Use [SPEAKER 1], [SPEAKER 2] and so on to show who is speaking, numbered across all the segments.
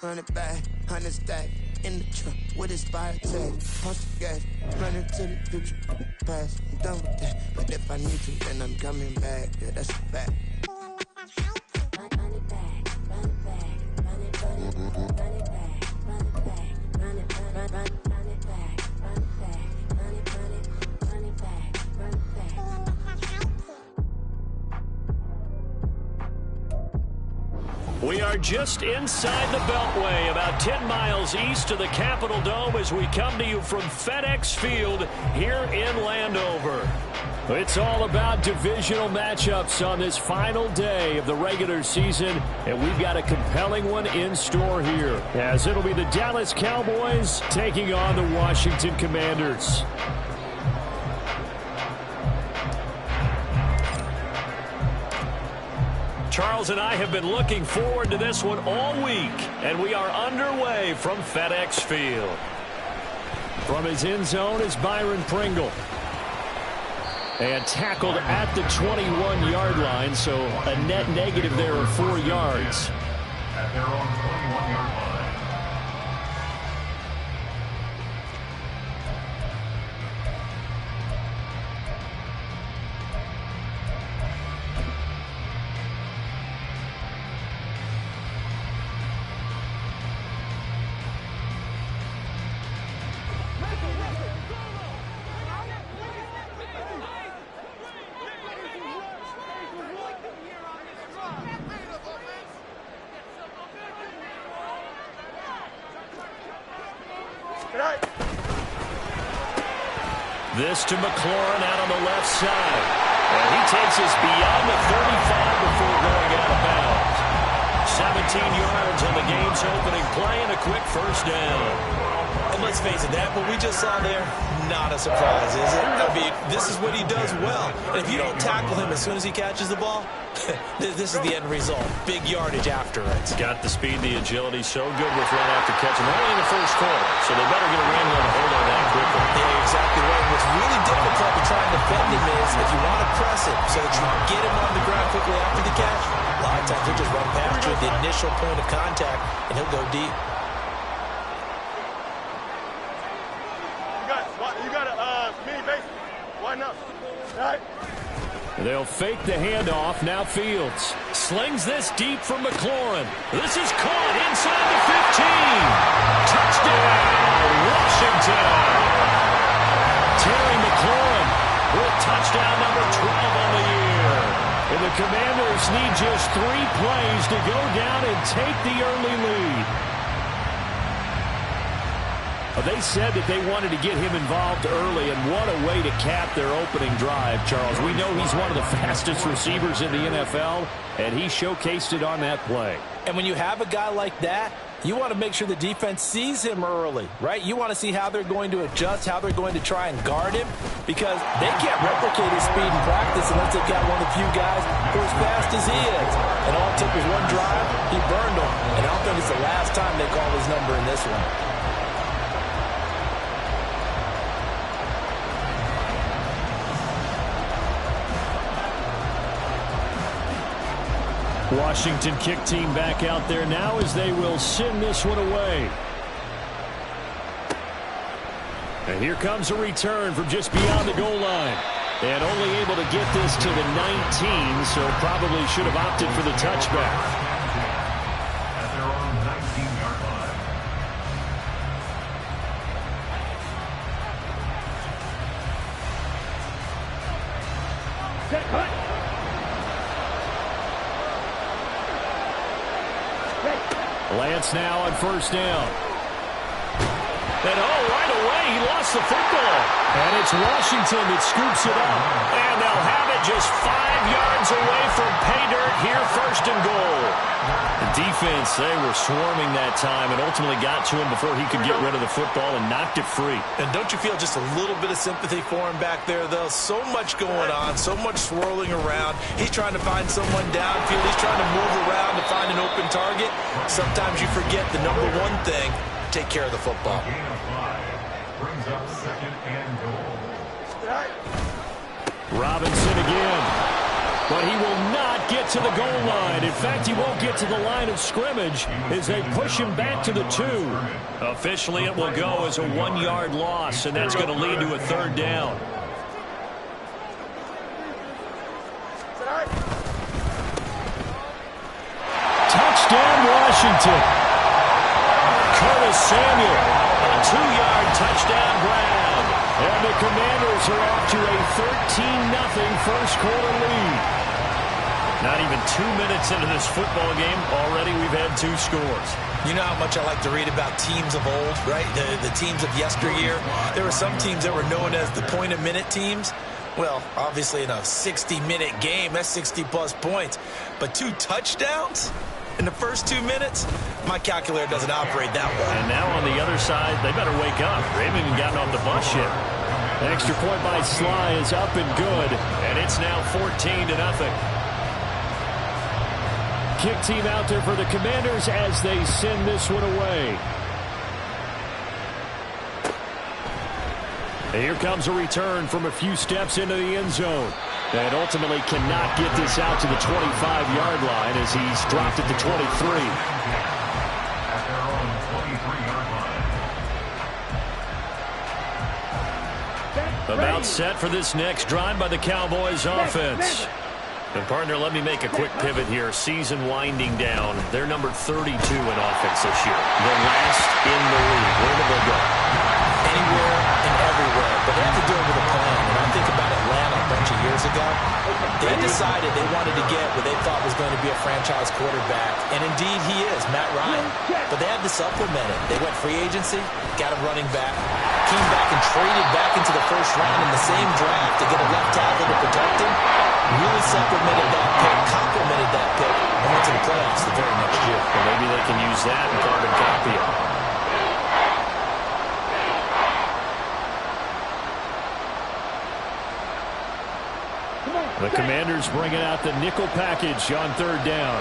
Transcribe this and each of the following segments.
[SPEAKER 1] run it back, 100 stack in the truck with his fire tag. Punch the gas, running to the future, past. I'm done with that, but if I need to, then I'm coming back. Yeah, that's a fact.
[SPEAKER 2] We are just inside the Beltway, about 10 miles east of the Capitol Dome as we come to you from FedEx Field here in Landover. It's all about divisional matchups on this final day of the regular season, and we've got a compelling one in store here, as it'll be the Dallas Cowboys taking on the Washington Commanders. Charles and I have been looking forward to this one all week, and we are underway from FedEx Field. From his end zone is Byron Pringle. And tackled at the 21-yard line, so a net negative there of 4 yards. At their own 21-yard line. This to McLaurin out on the left side. And he takes us beyond the 35 before going out of bounds. 17 yards on the game's opening play and a quick first down.
[SPEAKER 3] And let's face it, that what we just saw there, not a surprise, is it? I mean, this is what he does well. And if you don't tackle him as soon as he catches the ball, this is the end result. Big yardage after it.
[SPEAKER 2] He's got the speed, the agility, so good with run after catch. And only in the first quarter, so they better get a win on the hold on that quickly.
[SPEAKER 3] Yeah, exactly right. What's really difficult to try and defend him is if you want to press it so that you can get him on the ground quickly after the catch, a lot of times he'll just run past you at the initial point of contact, and he'll go deep.
[SPEAKER 2] They'll fake the handoff. Now Fields slings this deep from McLaurin. This is caught inside the 15. Touchdown, Washington. Terry McLaurin with touchdown number 12 on the year. And the Commanders need just 3 plays to go down and take the early lead. They said that they wanted to get him involved early, and what a way to cap their opening drive, Charles. We know he's one of the fastest receivers in the NFL, and he showcased it on that play.
[SPEAKER 3] And when you have a guy like that, you want to make sure the defense sees him early, right? You want to see how they're going to adjust, how they're going to try and guard him, because they can't replicate his speed in practice unless they've got one of the few guys who are as fast as he is. And all it took was one drive, he burned them, and I don't think it's the last time they call his number in this one.
[SPEAKER 2] Washington kick team back out there now as they will send this one away. And here comes a return from just beyond the goal line. And only able to get this to the 19, so probably should have opted for the touchback. At their own 19-yard line. Set, cut. Lance now on first down. And right away, he lost the football. And it's Washington that scoops it up. And they'll have it just 5 yards away from pay dirt here, first and goal. The defense, they were swarming that time and ultimately got to him before he could get rid of the football and knocked it free.
[SPEAKER 3] And don't you feel just a little bit of sympathy for him back there, though? So much going on, so much swirling around. He's trying to find someone downfield. He's trying to move around to find an open target. Sometimes you forget the number one thing, take care of the football.
[SPEAKER 4] Brings up second and goal.
[SPEAKER 2] Robinson again. but he will not get to the goal line. In fact, he won't get to the line of scrimmage as they push him back to the 2. Officially, it will go as a 1-yard loss, and that's going to lead to a 3rd down. Touchdown, Washington. Curtis Samuel, a 2-yard touchdown grab. And the Commanders are off to a 13-0 first quarter lead. Not even 2 minutes into this football game, already we've had 2 scores.
[SPEAKER 3] You know how much I like to read about teams of old, right? The teams of yesteryear. There were some teams that were known as the point-a-minute teams. Well, obviously in a 60-minute game, that's 60-plus points. But 2 touchdowns in the first 2 minutes? My calculator doesn't operate that well.
[SPEAKER 2] And now on the other side, they better wake up. They haven't even gotten off the bus yet. The extra point by Sly is up and good, and it's now 14-0. Kick team out there for the Commanders as they send this one away. And here comes a return from a few steps into the end zone. And ultimately cannot get this out to the 25-yard line as he's dropped at the 23. About set for this next drive by the Cowboys offense. And partner, let me make a quick pivot here. Season winding down. They're number 32 in offense this year. The last in the league. Where do they go?
[SPEAKER 3] Anywhere and everywhere. But they have to do it with a plan. And I think about Atlanta a bunch of years ago. They decided they wanted to get what they thought was going to be a franchise quarterback. And indeed he is, Matt Ryan. But they had to supplement it. They went free agency, got a running back, came back and traded back into the first round in the same draft to get a left tackle to protect him. Really supplemented that pick, complemented that pick, and went to the playoffs the very next year.
[SPEAKER 2] Well, maybe they can use that and carbon copy it. The Commanders bringing out the nickel package on 3rd down.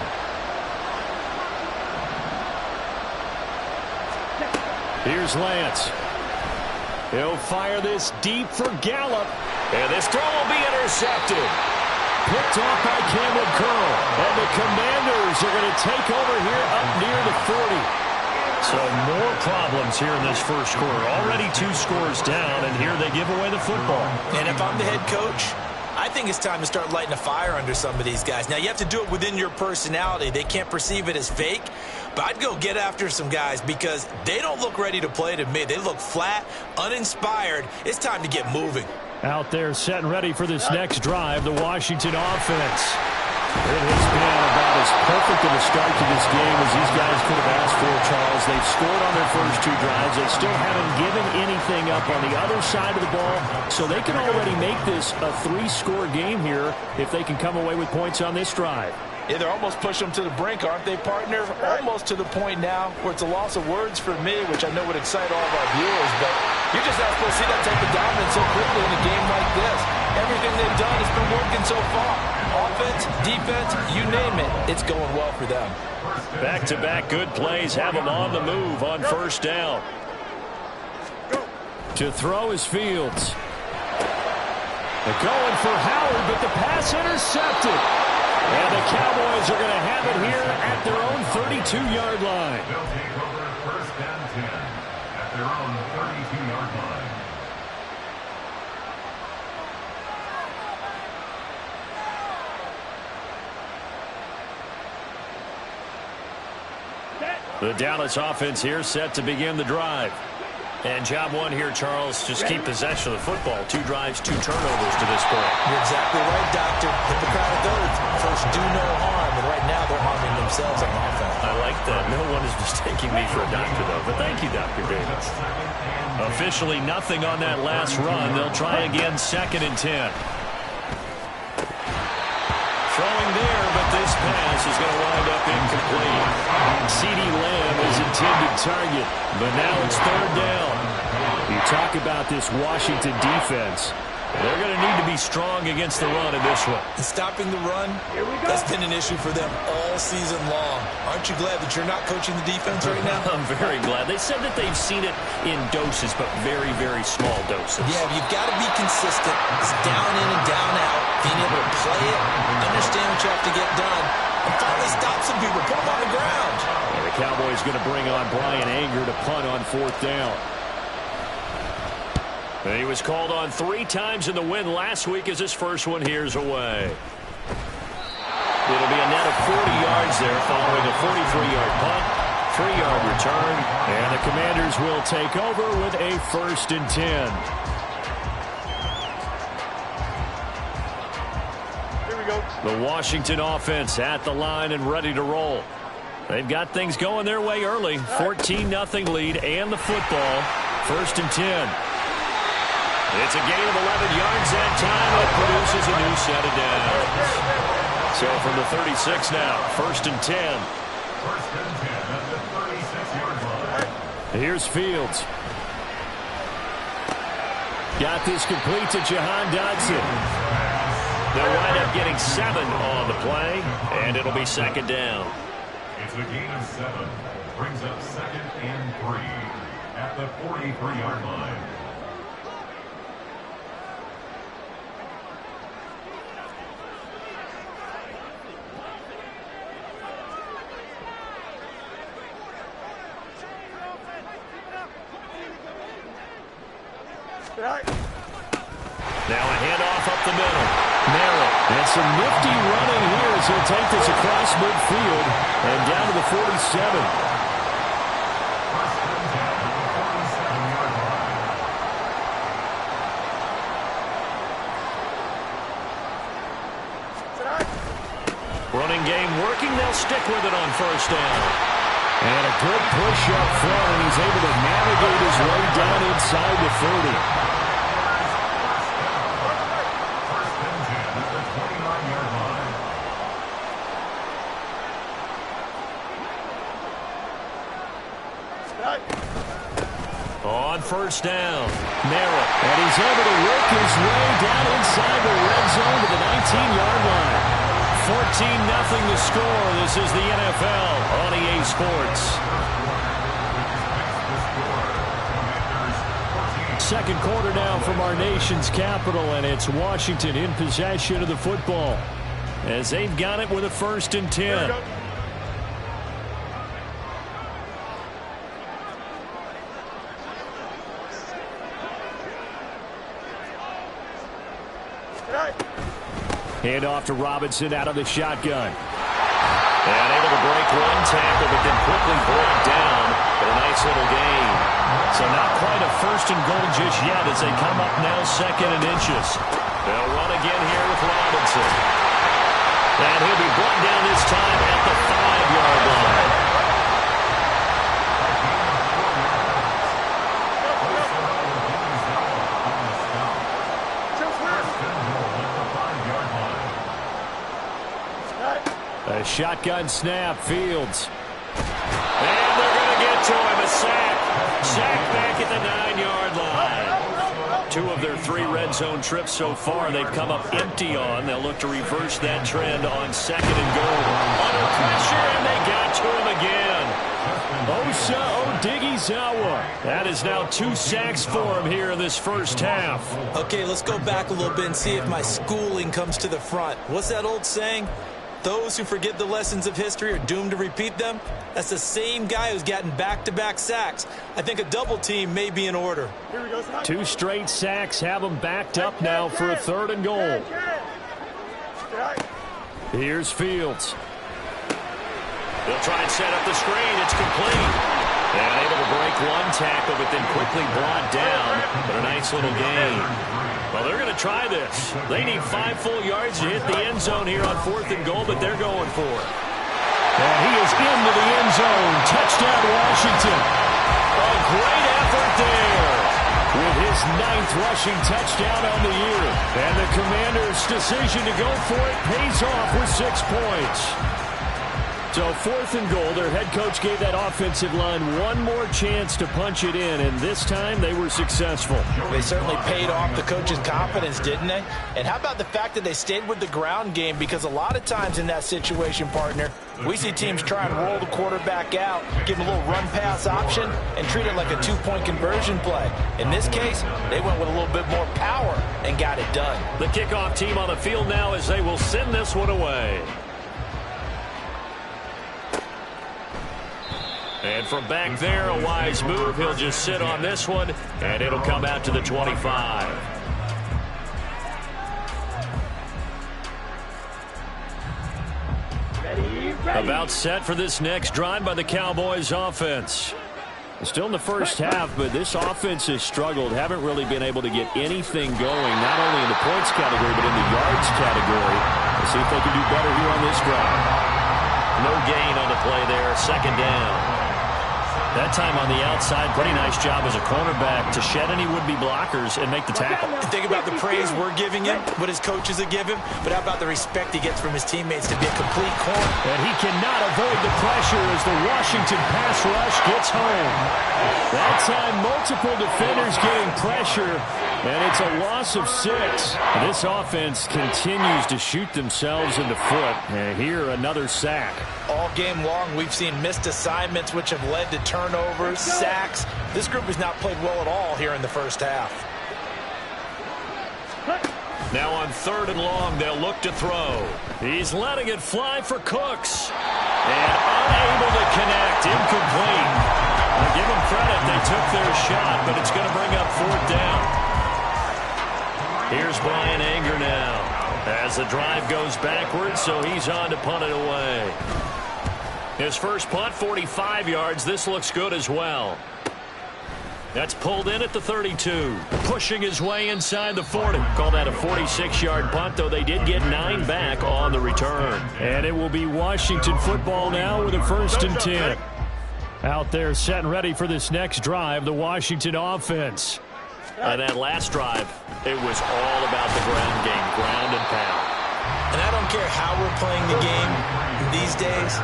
[SPEAKER 2] Here's Lance. He'll fire this deep for Gallup. And this throw will be intercepted. Picked off by Cameron Curl. And the Commanders are going to take over here up near the 40. So more problems here in this first quarter. Already 2 scores down, and here they give away the football.
[SPEAKER 3] And if I'm the head coach, I think it's time to start lighting a fire under some of these guys. Now, you have to do it within your personality. They can't perceive it as fake. But I'd go get after some guys because they don't look ready to play to me. They look flat, uninspired. It's time to get moving.
[SPEAKER 2] Out there set and ready for this next drive, the Washington offense. It has been about as perfect of a start to this game as these guys could have asked for, Charles. They've scored on their first 2 drives. They still haven't given anything up on the other side of the ball, so they can already make this a 3-score game here if they can come away with points on this drive.
[SPEAKER 3] Yeah, they're almost pushing them to the brink, aren't they, partner? Almost to the point now where it's a loss of words for me, which I know would excite all of our viewers, but you're just not supposed to see that type of dominance so quickly in a game like this. Everything they've done has been working so far. Offense, defense, you name it, it's going well for them.
[SPEAKER 2] Back-to-back good plays have them on the move on 1st down. To throw is Fields. They're going for Howard, but the pass intercepted. And the Cowboys are going to have it here at their own 32-yard line.
[SPEAKER 4] They'll take over 1st and 10 at their own 32-yard line.
[SPEAKER 2] The Dallas offense here set to begin the drive. And job one here, Charles, just keep possession of the football. 2 drives, 2 turnovers to this point.
[SPEAKER 3] You're exactly right, Doctor. Hippocratic oath. First, do no harm. And right now, they're harming themselves on offense.
[SPEAKER 2] I like that. No one is mistaking me for a doctor, though. But thank you, Dr. Davis. Officially nothing on that last run. They'll try again 2nd and 10. Throwing there, but this pass is going to wind up incomplete. CeeDee Lamb is intended target, but now it's 3rd down. You talk about this Washington defense. They're going to need to be strong against the run in this one.
[SPEAKER 3] Stopping the run, that's been an issue for them all season long. Aren't you glad that you're not coaching the defense right now?
[SPEAKER 2] I'm very glad. They said that they've seen it in doses, but very, very small doses.
[SPEAKER 3] Yeah, you've got to be consistent. It's down in and down out. Being able to play it, understand what you have to get done, and finally stop some people, put them on the ground.
[SPEAKER 2] And the Cowboys going to bring on Brian Anger to punt on 4th down. He was called on 3 times in the win last week as his first one here's away. It'll be a net of 40 yards there following a 43-yard punt, 3-yard return, and the Commanders will take over with a 1st and 10.
[SPEAKER 5] Here we go.
[SPEAKER 2] The Washington offense at the line and ready to roll. They've got things going their way early. 14-0 lead and the football. 1st and 10. It's a gain of 11 yards that time. It produces a new set of downs. So from the 36 now, 1st and 10.
[SPEAKER 4] 1st and 10 at the 36-yard line.
[SPEAKER 2] Here's Fields. Got this complete to Jahan Dotson. They'll wind up getting 7 on the play, and it'll be 2nd down.
[SPEAKER 4] It's a gain of 7. Brings up 2nd and 3 at the 43-yard line.
[SPEAKER 2] Now a handoff up the middle. Merrill. And some nifty running here as he'll take this across midfield and down to the 47. Running game working. They'll stick with it on 1st down. And a good push up front, and he's able to navigate his way down inside the 30. On 1st down, Merrill, and he's able to work his way down inside the red zone to the 19-yard line. 14-0 to score. This is the NFL on EA Sports. 2nd quarter now from our nation's capital, and it's Washington in possession of the football as they've got it with a 1st and 10. Hand off to Robinson out of the shotgun. And able to break 1 tackle, but then quickly brought down for a nice little gain. So not quite a 1st and goal just yet as they come up now 2nd and inches. They'll run again here with Robinson. And he'll be brought down this time at the 5-yard line. A shotgun snap, Fields. And they're going to get to him, a sack. Sack back at the 9-yard line. 2 of their 3 red zone trips so far they've come up empty on. They'll look to reverse that trend on 2nd and goal. Under pressure, and they got to him again. Osa Odighizuwa. That is now 2 sacks for him here in this 1st half.
[SPEAKER 3] Okay, let's go back a little bit and see if my schooling comes to the front. What's that old saying? Those who forget the lessons of history are doomed to repeat them. That's the same guy who's gotten back-to-back sacks. I think a double team may be in order.
[SPEAKER 2] 2 straight sacks have them backed up now for a 3rd and goal. Here's Fields. They'll try and set up the screen. It's complete. And able to break 1 tackle, but then quickly brought down. But a nice little gain. Well, they're going to try this. They need 5 full yards to hit the end zone here on 4th and goal, but they're going for it. And he is into the end zone. Touchdown, Washington. A great effort there with his 9th rushing touchdown on the year. And the Commanders' decision to go for it pays off with 6 points. So 4th and goal. Their head coach gave that offensive line one more chance to punch it in, and this time they were successful.
[SPEAKER 3] They certainly paid off the coach's confidence, didn't they? And how about the fact that they stayed with the ground game? Because a lot of times in that situation, partner, we see teams try and roll the quarterback out, give him a little run-pass option, and treat it like a 2-point conversion play. In this case, they went with a little bit more power and got it done.
[SPEAKER 2] The kickoff team on the field now as they will send this one away. And from back there, a wise move. He'll just sit on this one, and it'll come out to the 25. About set for this next drive by the Cowboys offense. Still in the first half, but this offense has struggled. Haven't really been able to get anything going, not only in the points category, but in the yards category. Let's see if they can do better here on this drive. No gain on the play there. 2nd down. That time on the outside, pretty nice job as a cornerback to shed any would-be blockers and make the tackle.
[SPEAKER 3] Think about the praise we're giving him, what his coaches are giving, but how about the respect he gets from his teammates to be a complete corner?
[SPEAKER 2] And he cannot avoid the pressure as the Washington pass rush gets home. That time, multiple defenders getting pressure, and it's a loss of 6. This offense continues to shoot themselves in the foot. And here, another sack.
[SPEAKER 3] All game long, we've seen missed assignments, which have led to turnovers, sacks. This group has not played well at all here in the first half.
[SPEAKER 2] Now on 3rd and long, they'll look to throw. He's letting it fly for Cooks. And unable to connect. Incomplete. I give them credit. They took their shot, but it's going to bring up 4th down. Here's Brian Anger now as the drive goes backwards, so he's on to punt it away. His first punt, 45 yards. This looks good as well. That's pulled in at the 32. Pushing his way inside the 40. Call that a 46-yard punt, though they did get 9 back on the return. And it will be Washington football now with a 1st and 10. Out there set and ready for this next drive, the Washington offense. And that last drive, it was all about the ground game, ground and pound.
[SPEAKER 3] And I don't care how we're playing the game these days,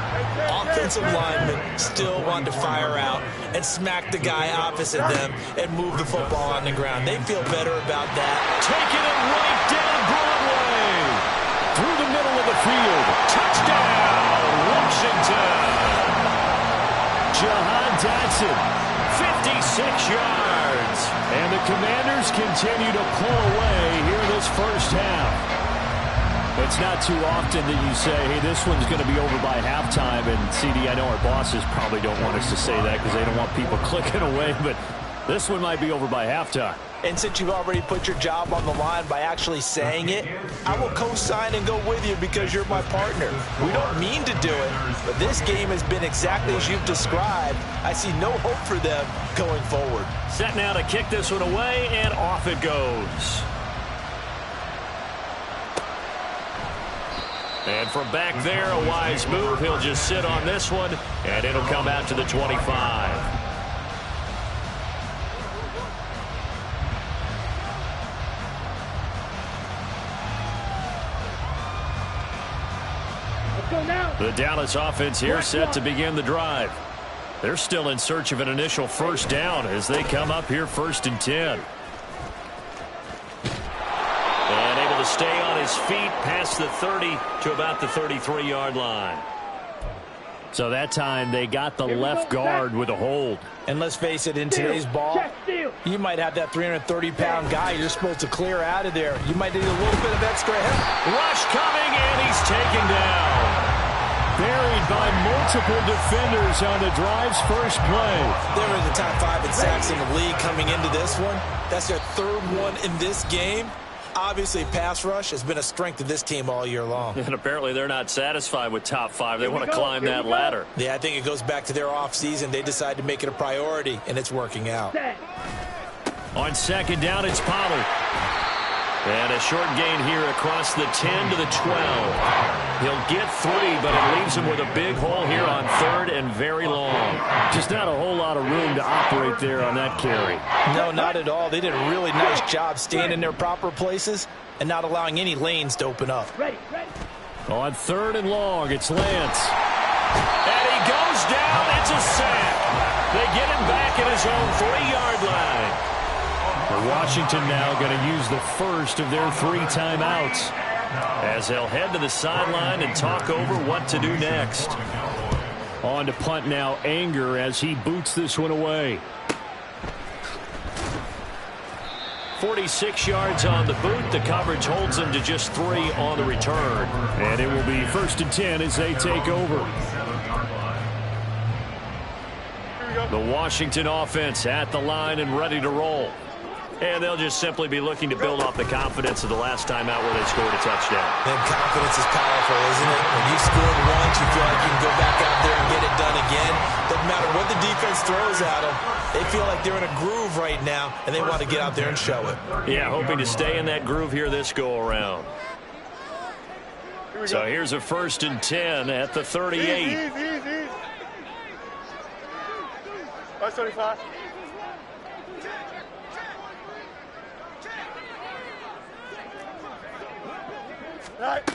[SPEAKER 3] offensive linemen still want to fire out and smack the guy opposite them and move the football on the ground. They feel better about that.
[SPEAKER 2] Taking it right down Broadway. Through the middle of the field. Touchdown, Washington. Jahan Dotson, 56 yards. And the Commanders continue to pull away here in this first half. It's not too often that you say, hey, this one's going to be over by halftime. And, CD, I know our bosses probably don't want us to say that because they don't want people clicking away. But this one might be over by halftime.
[SPEAKER 3] And since you've already put your job on the line by actually saying it, I will co-sign and go with you because you're my partner. We don't mean to do it, but this game has been exactly as you've described. I see no hope for them going forward.
[SPEAKER 2] Set now to kick this one away, and off it goes. And from back there, a wise move. He'll just sit on this one, and it'll come out to the 25. The Dallas offense here set to begin the drive. They're still in search of an initial 1st down as they come up here 1st and 10. And able to stay on his feet past the 30 to about the 33-yard line. So that time they got the left guard with a hold.
[SPEAKER 3] And let's face it, in today's ball, you might have that 330-pound guy you're supposed to clear out of there. You might need a little bit of extra help.
[SPEAKER 2] Rush coming, and he's taken down. Buried by multiple defenders on the drive's first play.
[SPEAKER 3] They were in the top 5 in sacks in the league coming into this one. That's their 3rd one in this game. Obviously, pass rush has been a strength of this team all year long.
[SPEAKER 2] And apparently they're not satisfied with top 5. They want to climb that ladder.
[SPEAKER 3] Yeah, I think it goes back to their offseason. They decided to make it a priority, and it's working out.
[SPEAKER 2] On 2nd down, it's Pollard. And a short gain here across the 10 to the 12. He'll get 3, but it leaves him with a big hole here on 3rd and very long. Just not a whole lot of room to operate there on that carry.
[SPEAKER 3] No, not at all. They did a really nice job staying in their proper places and not allowing any lanes to open up.
[SPEAKER 2] On 3rd and long, it's Lance. And he goes down. It's a sack. They get him back at his own 3-yard line. Washington now going to use the first of their 3 timeouts as they'll head to the sideline and talk over what to do next. On to punt now, Anger, as he boots this one away. 46 yards on the boot. The coverage holds them to just 3 on the return. And it will be 1st and 10 as they take over. The Washington offense at the line and ready to roll. And they'll just simply be looking to build off the confidence of the last time out where they scored a touchdown.
[SPEAKER 3] And confidence is powerful, isn't it? When you scored once, you feel like you can go back out there and get it done again. Doesn't matter what the defense throws at them. They feel like they're in a groove right now, and they want to get out there and show it. Yeah, hoping to stay in that groove here this go-around.
[SPEAKER 2] So here's a 1st and 10 at the 38.
[SPEAKER 5] That's 35. Right.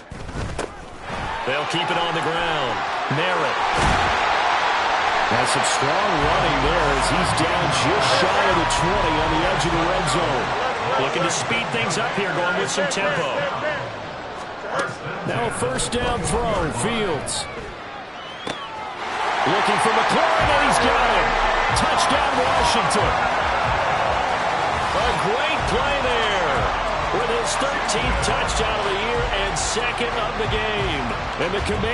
[SPEAKER 2] They'll keep it on the ground. Merritt. That's some strong running there as he's down just shy of the 20 on the edge of the red zone. Looking to speed things up here, going with some tempo. Now a 1st down throw. Fields. Looking for McLaurin, and he's got him. Touchdown, Washington. A great play there with his 13th touchdown of the year and 2nd of the game. And the command